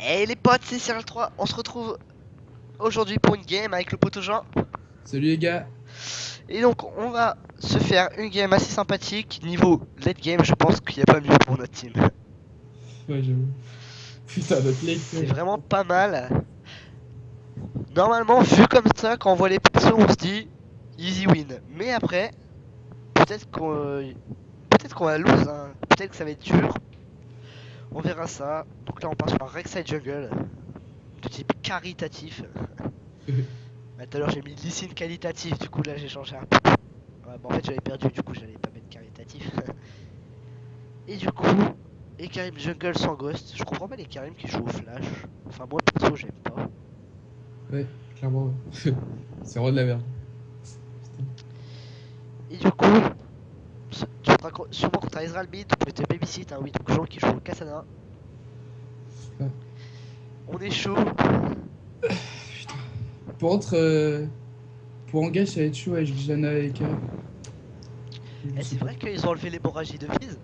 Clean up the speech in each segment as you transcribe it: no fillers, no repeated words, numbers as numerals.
Hey les potes, c'est Cyril 3, on se retrouve aujourd'hui pour une game avec le poteau Jean. Salut les gars. Et donc on va se faire une game assez sympathique. Niveau late game, je pense qu'il n'y a pas mieux pour notre team. Ouais, j'avoue. Putain, notre late C'est game. vraiment pas mal. Normalement, vu comme ça, quand on voit les persos, on se dit easy win. Mais après, peut-être qu'on va lose, hein. Peut-être que ça va être dur. On verra ça. Donc là, on part sur un Rek'Sai Jungle de type caritatif. Tout à l'heure, j'ai mis Lee qualitatif, du coup là j'ai changé un peu. Ouais, bah en fait j'avais perdu, du coup j'allais pas mettre caritatif. Et du coup, les Karim Jungle sans Ghost. Je comprends pas les Karim qui jouent au Flash. Enfin, moi perso, j'aime pas. Ouais, clairement. Ouais. C'est vraiment de la merde. Et du coup, tu seras sûrement contre un Ezreal mid, peut être babysit, hein, oui, donc gens qui jouent au Kassadin. Ouais. On est chaud. Putain. Pour contre, pour engage, ça va être chaud avec Jana et Karim. Je Et sais c'est pas. vrai qu'ils ont enlevé l'hémorragie de Fizz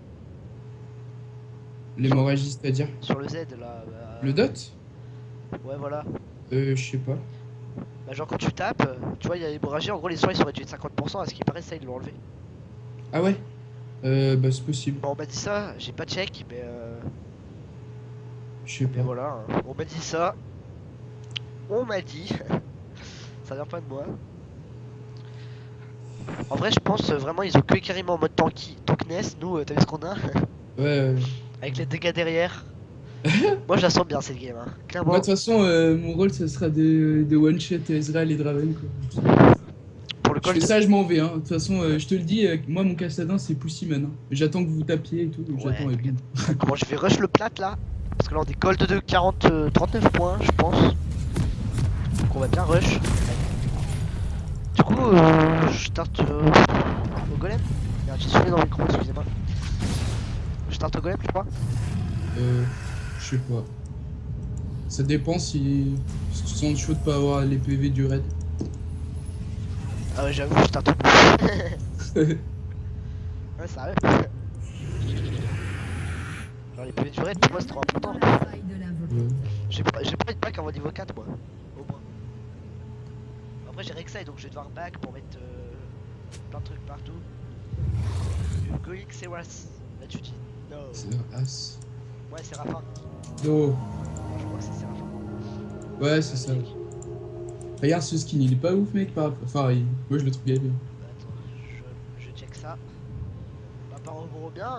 L'hémorragie, c'est-à-dire sur le Z là. le dot? Ouais, voilà. Je sais pas. Bah, genre quand tu tapes, tu vois, il y a l'hémorragie, en gros les soins ils sont réduits de 50%, à ce qui paraît, ça ils l'ont enlevé. Ah ouais? Bah c'est possible. Bon, on m'a dit ça, j'ai pas check, Je sais mais pas. voilà, hein. On m'a dit ça. On m'a dit. Ça vient pas de moi. En vrai, je pense vraiment ils ont que carrément en mode tankness. Nous, t'as vu ce qu'on a Ouais. avec les dégâts derrière. Moi, je la sens bien cette game, hein. Moi, de Clairement. toute façon, mon rôle, ça sera de one-shot Ezreal et Draven, quoi. Pour le Je gold. fais ça, je m'en vais. Hein. De toute façon, je te le dis, moi, mon Cassadin, c'est Pussyman. Hein. J'attends que vous tapiez et tout. Ouais, J'attends et boum. t'inquiète. Comment je vais rush le plat là? Parce que là, on est gold de 40, 39 points, je pense. Donc, on va bien rush. Du coup, je start au golem. Merde, j'ai soufflé dans le micro, excusez-moi. Je start au golem, je crois. Je sais pas. Ça dépend si tu sens chaud de pas avoir les PV du raid. Ah ouais, j'avoue, je start au Ouais, sérieux. Genre, les PV du raid, pour moi, c'est trop important. Ouais. J'ai pas de pack avant niveau 4, moi. Au moins. Après, j'ai Rek'Sai, donc je vais devoir back pour mettre plein de trucs partout. Goïk, c'est Ras. Là, tu dis no. C'est un as. Ouais, c'est Rafa. No. Je crois que c'est Rafa. Ouais, c'est ça. Regarde ce skin, il est pas ouf, mec. Enfin, moi, je le trouve bien. Bah, attends, je check ça. Bah, par gros bien,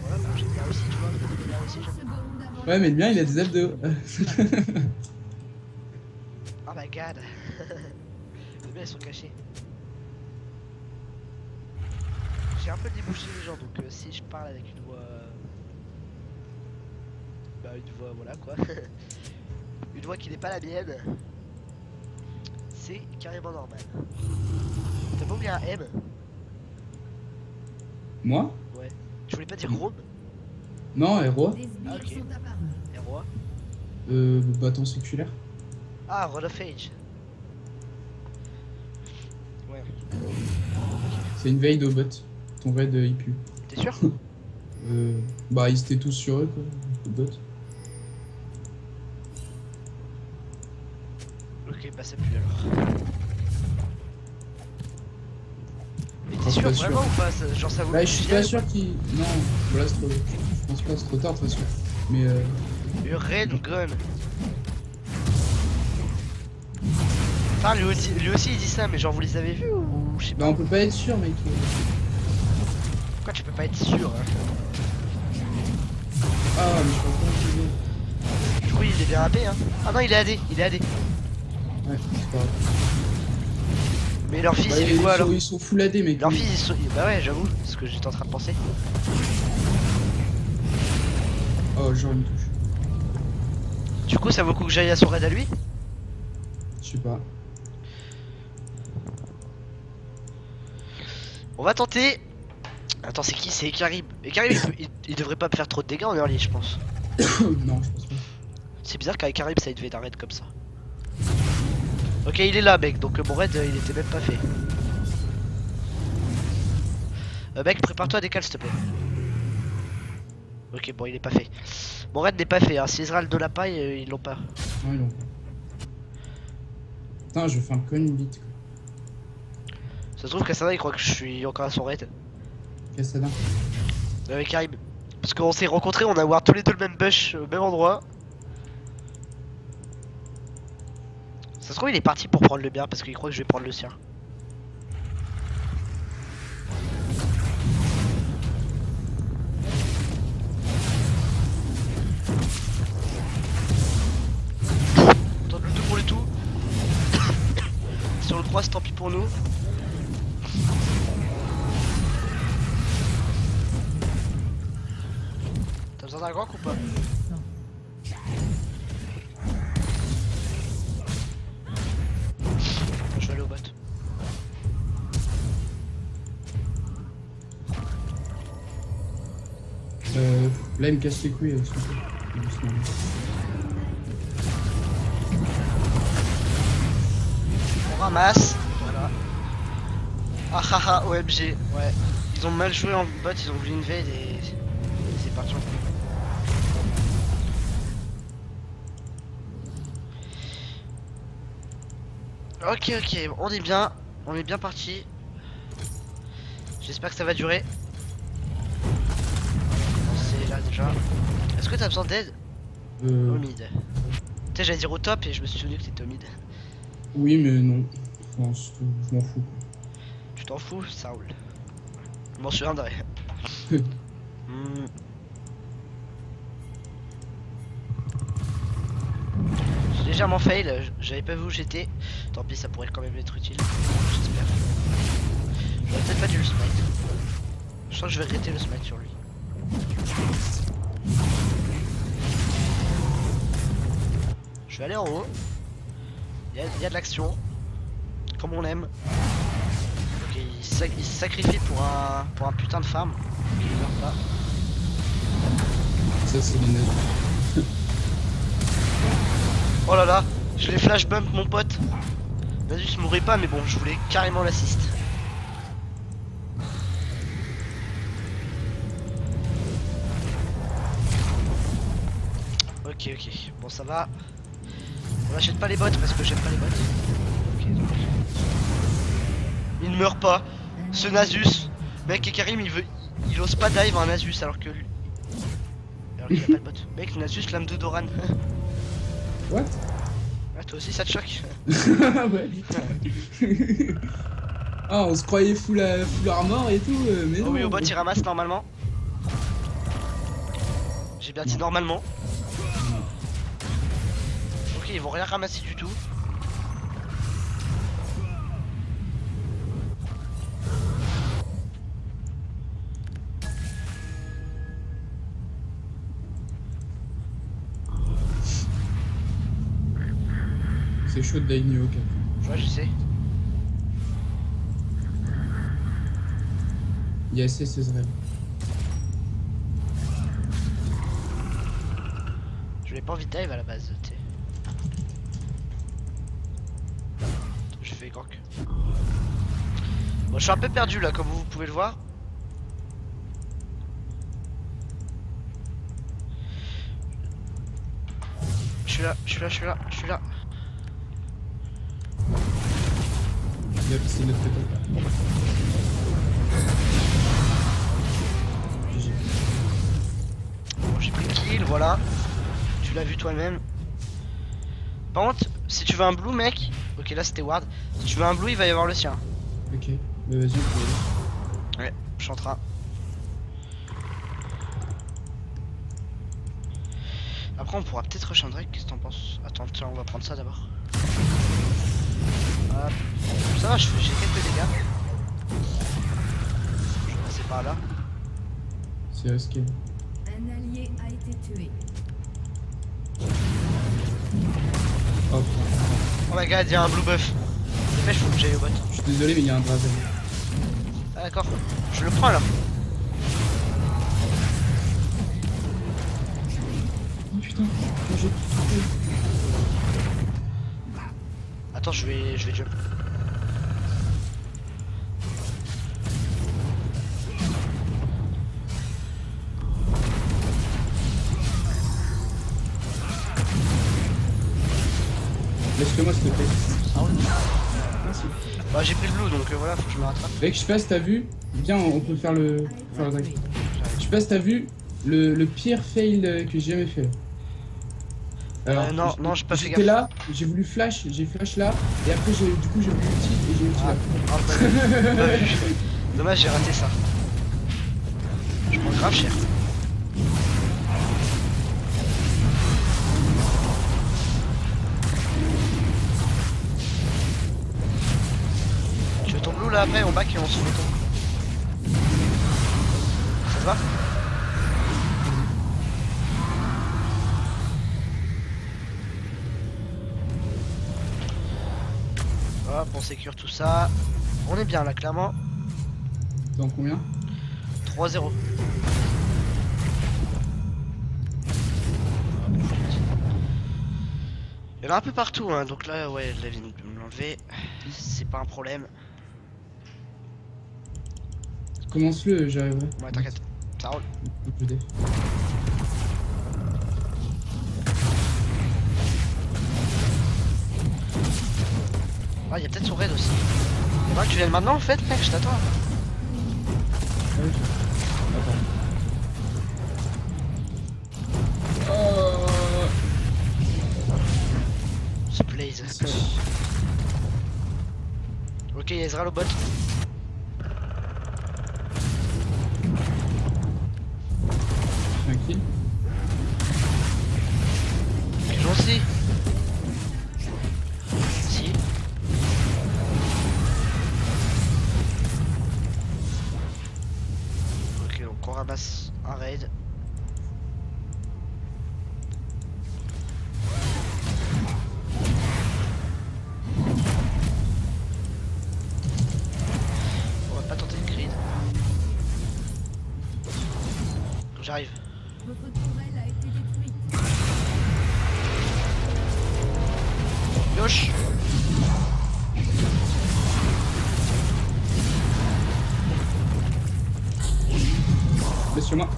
voilà, bah, j'aime bien aussi, tu vois. J'aime bien aussi, j'aime bien. Ouais, mais le mien, il a des abdos. Oh my god. Les biens, ils sont cachés. J'ai un peu débouché les gens, donc si je parle avec une voix. Bah, une voix, voilà quoi. Une voix qui n'est pas la mienne, c'est carrément normal. T'as pas oublié un M? Moi? Ouais. Tu voulais pas dire Rome? Non, héros. Ah, ok. Roi. Bâton séculaire. Ah, Rod of Age. Ouais. C'est une veille de bot. Ton raid, il pue. T'es sûr? Bah, ils étaient tous sur eux, quoi. Le bot. Ok, bah ça pue alors. Mais t'es Je suis sûr pas sûr. vraiment ou pas? Genre ça vaut le Bah, coup je suis d'y pas aller ou sûr pas? qu'il. Non, voilà, c'est trop. Je pense pas, c'est trop tard, de toute façon. Mais Le Red Gun. Enfin, lui aussi il dit ça, mais genre vous les avez vus ou je sais bah, pas. on peut pas être sûr, mec. Pourquoi tu peux pas être sûr hein? Ah, mais je pense pas qu'il est. Du coup il est bien AP hein. Ah non il est AD, il est AD. Ouais, c'est pas grave. Mais leur fils Bah, il fait quoi alors? ils sont full AD, mec. Leur fils ils sont. Bah ouais j'avoue, c'est ce que j'étais en train de penser. Oh, genre une touche. Du coup ça vaut le coup que j'aille à son raid à lui? Je sais pas. On va tenter. Attends c'est qui? C'est Karim. Et Karim il devrait pas me faire trop de dégâts en early je pense. Non, je pense pas. C'est bizarre qu'avec Karim ça devait être un raid comme ça. Ok il est là mec, donc mon raid il était même pas fait. Mec prépare-toi à décal s'il te plaît. Ok bon il est pas fait. Mon raid n'est pas fait, hein. Si Ezreal de la paille, ils l'ont pas. Ouais, non. Putain, je fais un con vite. Ça se trouve Cassandra il croit que je suis encore à son raid. Qu'est-ce que ça donne? Avec Karim. Parce qu'on s'est rencontrés, on a voir tous les deux le même bush au même endroit. Ça se trouve il est parti pour prendre le bien parce qu'il croit que je vais prendre le sien. On tente le tout pour le tout. Si on le croise, tant pis pour nous. T'as besoin d'un grand ou pas? Je vais aller au bot. Là, il me casse les couilles avec son truc. Doucement. On ramasse. Voilà. Ah ah ah, OMG. Ouais. Ils ont mal joué en bot, ils ont voulu invade et c'est parti en couille. Ok, ok, on est bien parti. J'espère que ça va durer. C'est là déjà. Est-ce que t'as besoin d'aide? Au mid. Tu sais, j'allais dire au top et je me suis souvenu que t'étais au mid. Oui, mais non. Enfin, je m'en fous. Tu t'en fous? Ça roule. Je m'en souviendrai. J'ai légèrement fail, j'avais pas vu où j'étais. Tant pis, ça pourrait quand même être utile. J'espère. J'aurais peut-être pas dû le smite. Je sens que je vais regretter le smite sur lui. Je vais aller en haut. Il y a de l'action. Comme on aime. Ok, il se sacrifie pour un putain de farm. Ok, il meurt pas. Ça, c'est les neufs. Oh là là, je l'ai flash bump mon pote. Nasus mourrait pas mais bon, je voulais carrément l'assist. Ok, ok, bon ça va. On n'achète pas les bots parce que j'aime pas les bots. Ok, donc. Il ne meurt pas. Ce Nasus. Mec et Karim il ose pas dive un Nasus alors que lui. Alors qu'il a pas de bot. Mec Nasus lame de Doran. What? Ah toi aussi ça te choque? Ouais. Ah, on se croyait full armor et tout, mais non. Oh oui, au bot il ramasse normalement. J'ai bien dit normalement. Ok, ils vont rien ramasser du tout. C'est chaud de Daigno, ok. Ouais, je sais. Il y a assez Ezreal. Je l'ai pas envie de dive à la base, tu sais. Je fais gank. Bon, je suis un peu perdu là, comme vous pouvez le voir. Je suis là, je suis là, je suis là, je suis là. C'est notre pétard. GG. Bon, j'ai pris le kill, voilà. Tu l'as vu toi-même. Par contre, si tu veux un blue, mec. Ok, là c'était ward. Si tu veux un blue, il va y avoir le sien. Ok, mais vas-y, on peut y aller. Ouais, chantera. Après, on pourra peut-être rush un Drake. Qu'est-ce que t'en penses? Attends, tiens, on va prendre ça d'abord. Hop. Ça va, j'ai quelques dégâts. Je vais passer par là. C'est risqué. Un allié a été tué. Oh, Oh my god, il y a un blue buff. Dépêche, faut que j'aille au bot. je suis désolé, mais il y a un Draven. Ah, d'accord, je le prends alors. Oh putain, j'ai tout. Attends, je vais jump. Laisse-le moi s'il te plaît. Ah ouais. Merci. Bah j'ai pris le blue donc voilà, faut que je me rattrape. Mec, je sais pas si t'as vu. Viens, on peut faire le drag. Je sais pas si t'as vu le pire fail que j'ai jamais fait. Non, non, j'ai pas fait J'étais gaffe. là, j'ai voulu flash, j'ai flash là, et après du coup j'ai voulu ulti et j'ai ulti Ah, là. ah, bah, pas vu. Dommage, j'ai raté ça. Je prends grave cher. Tu veux ton blue là après, on back et on se met ton. Ça te va? Hop, on sécure tout ça. On est bien là, clairement. Dans combien? 3-0. Il y en a un peu partout, hein, donc là, ouais, elle vient de me l'enlever. C'est pas un problème. Commence-le, j'arriverai. Ouais, t'inquiète, ça roule. Je dé. Ah, il y a peut-être son raid aussi. Ouais, tu viens maintenant en fait, mec, je t'attends. Ah oui, attends. Oh. C'est Blaze. Ok, il y a Ezreal au bot. Tranquille. J'en sais. Si. Ok, donc on ramasse un raid. On va pas tenter de grid. J'arrive. Votre tourelle a été détruite. Gauche. Laisse sur moi.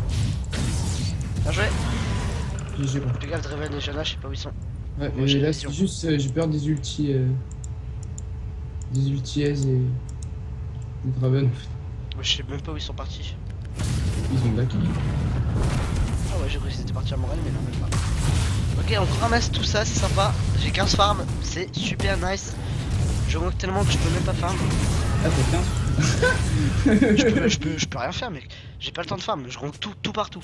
Bien joué. GG quoi. Fais gaffe, Draven et Jana, je sais pas où ils sont. Ouais, Moi, et j'ai là vision. c'est juste, j'ai peur des ultis. Des ultis aise et. Des Draven en fait. Moi, je sais même pas où ils sont partis. Ils ont back. Ah ouais, j'ai cru que c'était parti à Morel, mais non, même pas. Ok, on ramasse tout ça, c'est sympa. J'ai 15 farms, c'est super nice. Je manque tellement que je peux même pas farm. Ah, t'as 15. Je peux rien faire, mec. J'ai pas le temps de farm, je rank tout partout.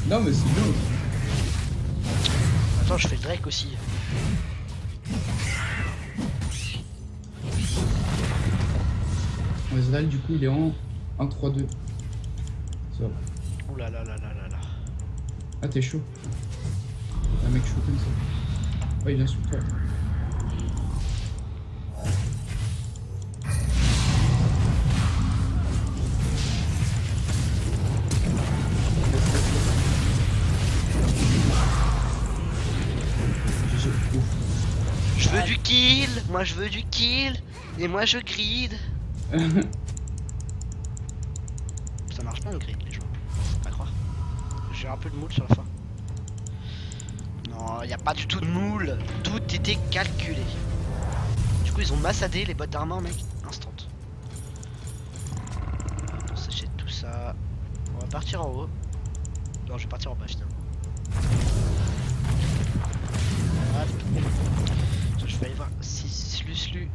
Non, mais c'est bien. Attends, je fais le Drake aussi. Ezreal, du coup, il est en 1-3-2. Ça va. Ouh là là là là là là. Ah, t'es chaud. Un mec chaud comme ça. Oh, il vient sur toi. GG. Ouf. Je veux du kill, moi je veux du kill, et moi je grid. Ça marche pas le grid, les gens. Pas croire. J'ai un peu de moule sur la fin. Non, y a pas du tout de moule. Tout était calculé. Du coup, ils ont massadé les bottes d'armor, mec. Instant. On s'achète tout ça. On va partir en haut. Non, je vais partir en bas finalement. Hop. Je vais aller voir si Sluslu.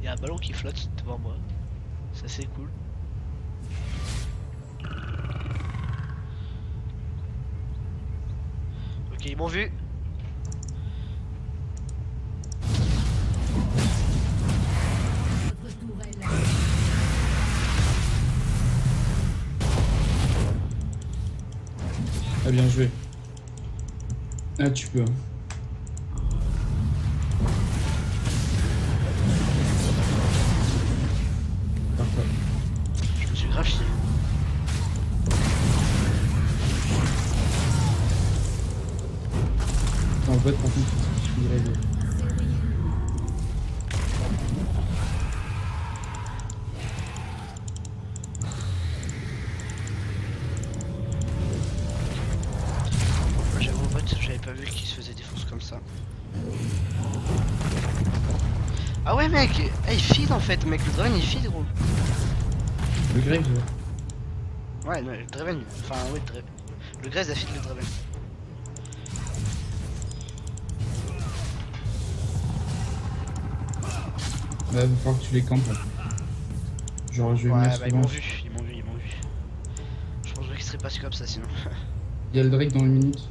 Il y a un ballon qui flotte devant moi. Ça c'est cool. Ok, ils m'ont vu. Votre tourelle a Ah, bien joué. Ah, tu peux. Hein. Parfait. Je me suis grave chié. Attends, en bot, par contre, il faudrait de... Ah ouais mec, eh, il feed en fait mec, le Draven il feed gros. Le grec, Ouais non, le Draven, enfin ouais le Draven. Le Graze a feed le Draven. va falloir que tu les campes. Là. Genre, je vais Ouais venir bah ils souvent. m'ont vu, ils m'ont vu, ils m'ont vu. Je pense qu'ils seraient passés comme ça sinon. Il y a le Drake dans une minute.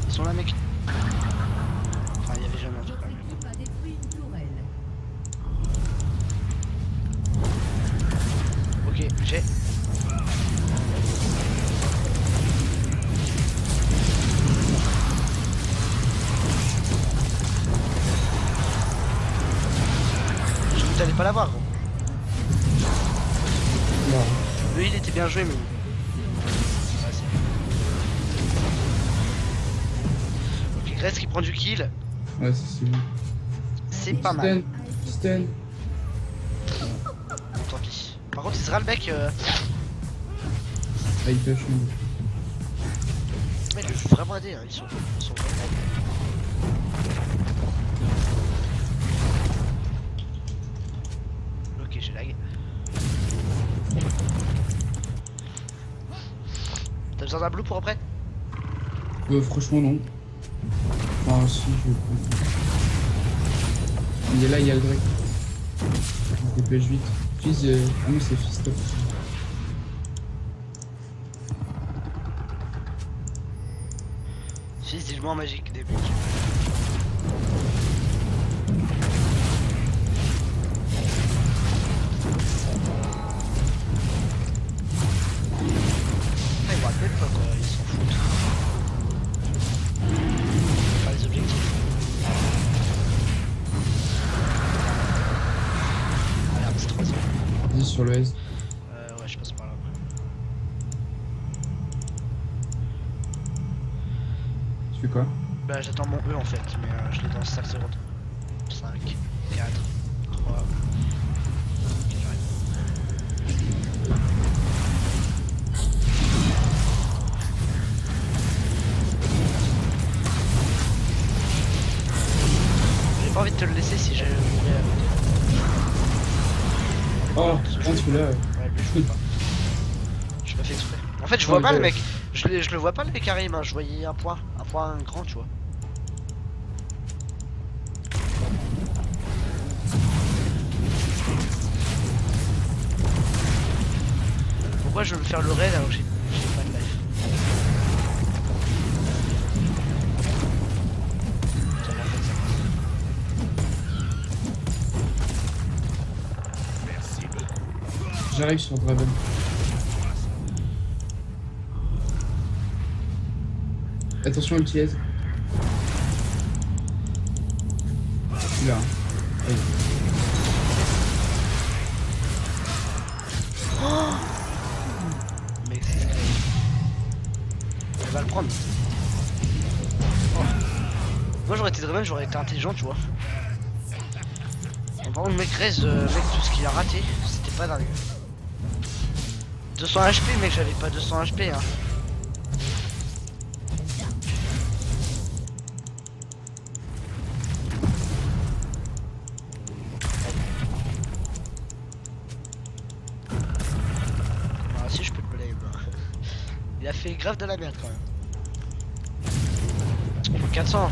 Ils sont là mec. Enfin il y avait jamais un truc Votre quand même. équipe a détruit une tourelle. Ok, j'ai. Je me t'allais pas l'avoir gros. Là. Le heal était bien joué mais. Ouais, ok, Grace qui prend du kill, Ouais, c'est bon. c'est pas mal. Stun. Bon, tant pis. Par contre, Israelbeck, Ah, il push, non. ils le jouent vraiment AD, hein. Ils sont vraiment AD. Ok, j'ai lag. T'as besoin d'un blue pour après? Franchement, non. Enfin, si, je vais prendre. Il est là, il y a le Drake. Il dépêche vite. Fizz, ah non, c'est Fizz, stop. Fils, dis-le-moi en magique, début. Ah, ils me rappellent pas quoi, ils s'en foutent. Faire les objectifs. Ah merde, c'est 3ème. 10 sur le S. Ouais, je passe par là. Tu fais quoi? Bah, j'attends mon E en fait, mais je l'ai dans 5 secondes. 5, 4, 3. Ok, j'arrive. J'ai pas envie de te le laisser si j'ai mouru à côté. Oh, prends celui-là. Ouais, lui, je peux pas. J'ai pas fait exprès. En fait, je vois Ouais, pas le ouais. mec. Je le vois pas le mec carré, je voyais un point grand, tu vois. Pourquoi je veux me faire le raid alors que j'ai pas de life? Ça va, en fait, ça passe. J'arrive sur Draven. Attention, ulti aise. Là. Hein. Aïe. Mec, c'est scary. Elle va le prendre. Oh. Moi j'aurais été Draven, j'aurais été intelligent, tu vois. Bon, par contre, le mec reste, mec, tout ce qu'il a raté, c'était pas dingue. 200 HP, mec, j'avais pas 200 HP, hein. Ah, si je peux le blame. Il a fait grave de la merde quand même. 400.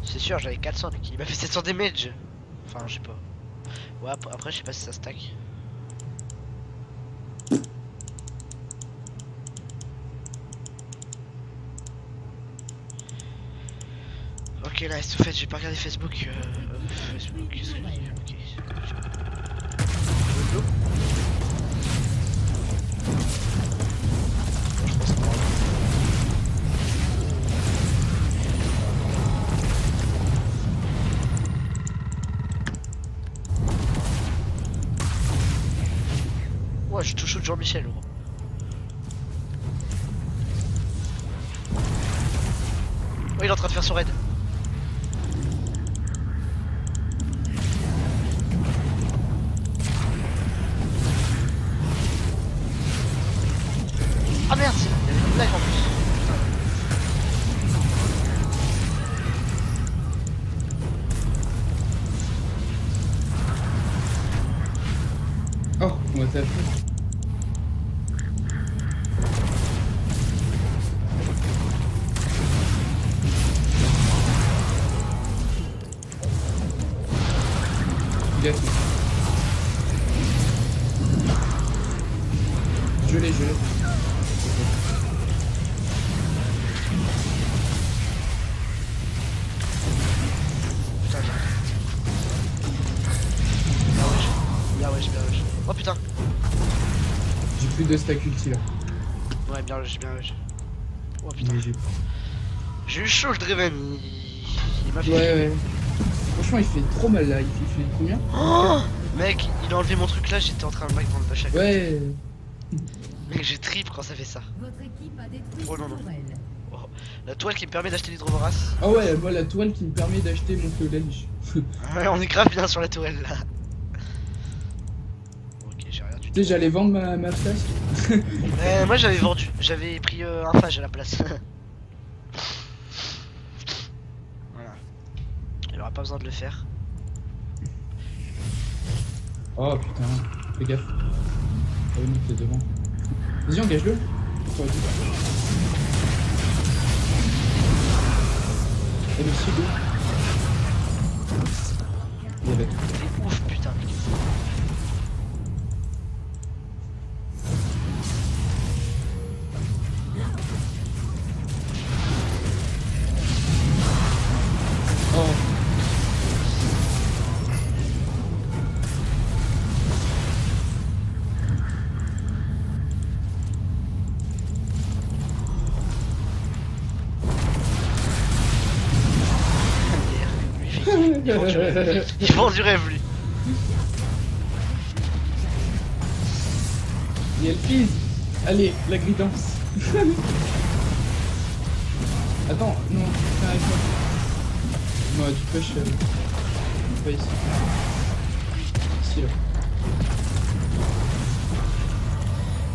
C'est sûr, j'avais 400 mec. Il m'a fait 700 damage. Enfin, je sais pas. Ouais, après, je sais pas si ça stack. Ok, là, au fait, j'ai pas regardé Facebook. Facebook, qu'est-ce que j'ai? Ok. Le dos. Je pense pas. Ouais, je touche au Jean-Michel, gros. Oh, il est en train de faire son raid. Ah merde, il y avait une blague en plus. On va taper. Gaffe. Je l'ai. Putain, viens. Bien wesh. Oh putain. J'ai plus de stack ulti là. Ouais, bien wesh. Oh putain. Mais J'ai eu chaud, le Draven. Il m'a fait. Ouais. Franchement, il fait trop mal là. Il fait combien? Oh mec, il a enlevé mon truc là, j'étais en train de mec dans le bâche à côté. Ouais. Mec, j'ai trip quand ça fait ça. Votre équipe a détruit Oh non, une non. tourelle. Oh. La toile qui me permet d'acheter l'hydrovorace. Ah ouais, moi la toile qui me permet d'acheter mon fleutage. Ouais, on est grave bien sur la tourelle là. Ok, j'ai rien du Tu tout. sais, j'allais vendre ma flasque. Moi j'avais pris un phage à la place. Voilà. Il aura pas besoin de le faire. Oh putain, fais gaffe. Ah oui, t'es devant. Vas-y, engage-le. T'aurais dû. Et le cible. Il y avait tout. C'est ouf putain. Oh. Il vend du rêve lui. Et elle fise. Allez, la gridance. Attends, non, viens avec moi. Non, tu push. Pas ici. Ici là.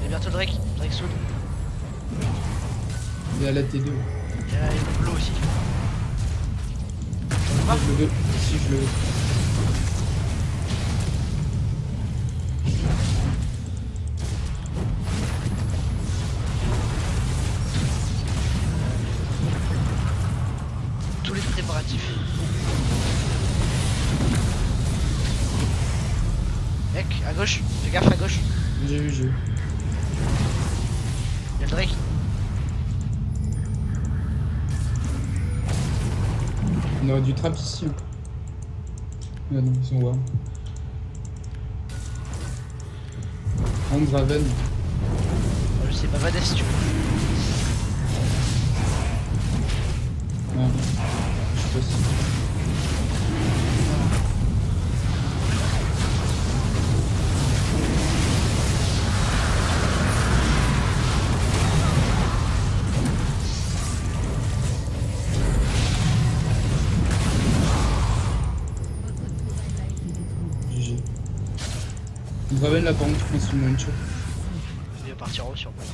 Et bientôt Drake soon. Il y a la T2. Il y a le bleu aussi. Je le veux. Si je le veux. Tous les préparatifs. Mec, à gauche, fais gaffe à gauche. J'ai vu. Il y a le Drake. On aurait du trap ici. Hein. Ah non, ils sont warm. Raven. Oh, je sais pas, va si tu veux. Non, je sais pas si. GG. Raven là par contre, je pense qu'il m'a une shot. Il va partir en haut sur moi.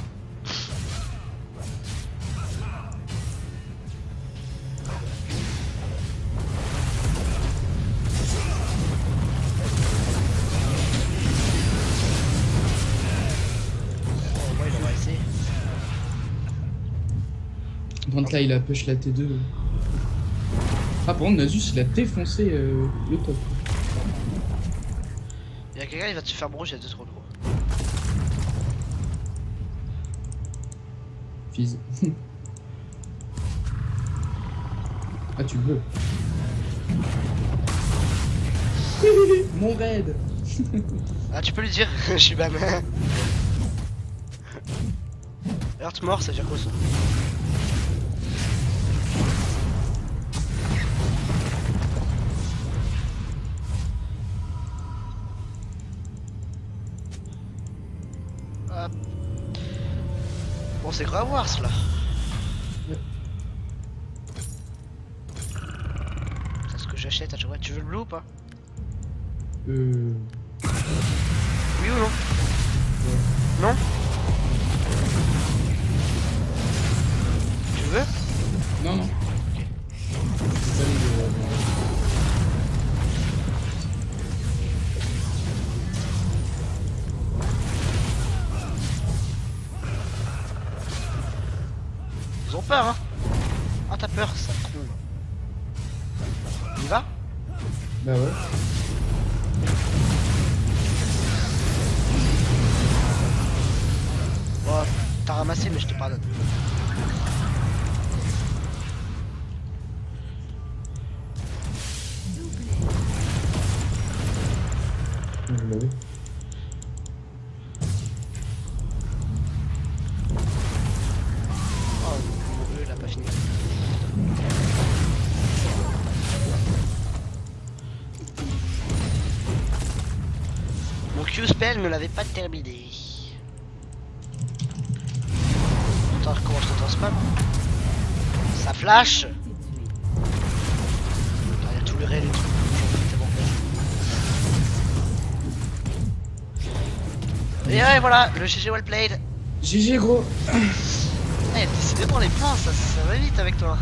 Oh, ouais, il aura essayé. Donc là il a push la T2. Ah par contre Nasus il a défoncé le top. Il y a quelqu'un, il va te faire brouche, il y a 2 trop gros. Fizz. Ah tu le veux. Mon raid. Ah, tu peux lui dire, je suis ban. Earth mort, ça veut dire quoi ça? Hop. Bon, c'est grave voir cela. Ouais. C'est ce que j'achète à chaque fois. Tu veux le blue ou pas? Euh... Oui ou non? Non? Tu veux? Non non. C'est pas les peur, hein. Ah, t'as peur, ça con. On y va? Bah ouais. Bon, t'as ramassé, mais je te pardonne. Vous l'avez. Oh, mon il a pas fini. Mon Q-spell ne l'avait pas terminé. Attends, comment je t'entends spam? Ça flash! Il y a tout le raid et tout. C'est bon. Et ouais, voilà, le GG well played. GG gros. Eh, décidément, les points, ça va vite avec toi.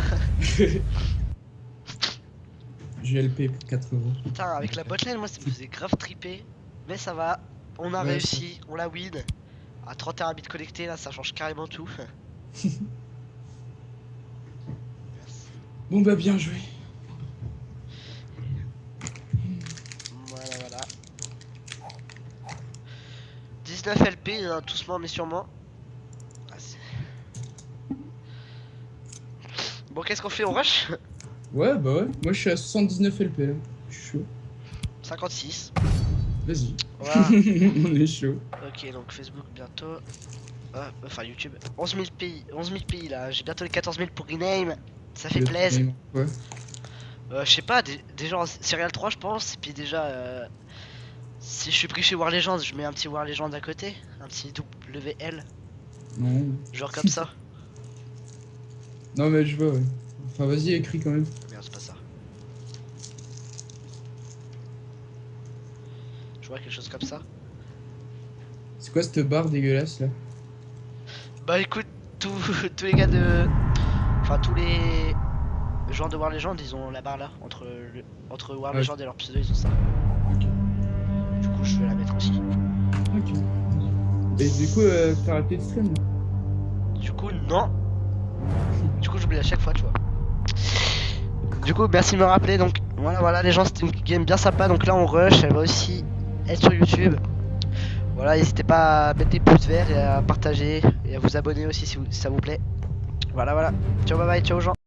GLP pour 4 euros. Putain, avec la botlane, moi, ça me faisait grave triper. Mais ça va, on a Ouais, réussi, on l'a win. À 31 bits connectés, là, ça change carrément tout. Bon bah bien joué. Voilà, voilà. 19 LP, hein, doucement mais sûrement. Ah, bon, qu'est-ce qu'on fait? On rush? Ouais bah ouais. Moi je suis à 79 LP là. Je suis chaud. 56. Vas-y. Voilà. On est chaud. Ok, donc Facebook bientôt. Enfin YouTube. 11 000 pays, 11 000 pays là. J'ai bientôt les 14 000 pour rename. Ça fait plaisir. Ouais. Je sais pas, déjà en Serial 3 je pense. Et puis déjà, si je suis pris chez War Legends, je mets un petit War Legends à côté. Un petit WL. Non. Genre comme ça. Non mais je vois ouais. Enfin vas-y écris quand même. Merde, c'est pas ça. Je vois quelque chose comme ça. C'est quoi cette barre dégueulasse là? Bah écoute, tous les gars de... Enfin tous les joueurs de War Legends, ils ont la barre là. Entre War Ouais. Legends et leur pseudo, ils ont ça. Ok. Du coup je vais la mettre aussi. Ok. Et du coup t'as arrêté de stream là? Du coup non. Du coup j'oublie à chaque fois, tu vois. Du coup merci de me rappeler. Donc voilà les gens, c'était une game bien sympa. Donc là on rush, elle va aussi être sur YouTube. Voilà, n'hésitez pas à mettre des pouces verts et à partager et à vous abonner aussi si ça vous plaît. Voilà, ciao, bye bye, ciao aux gens.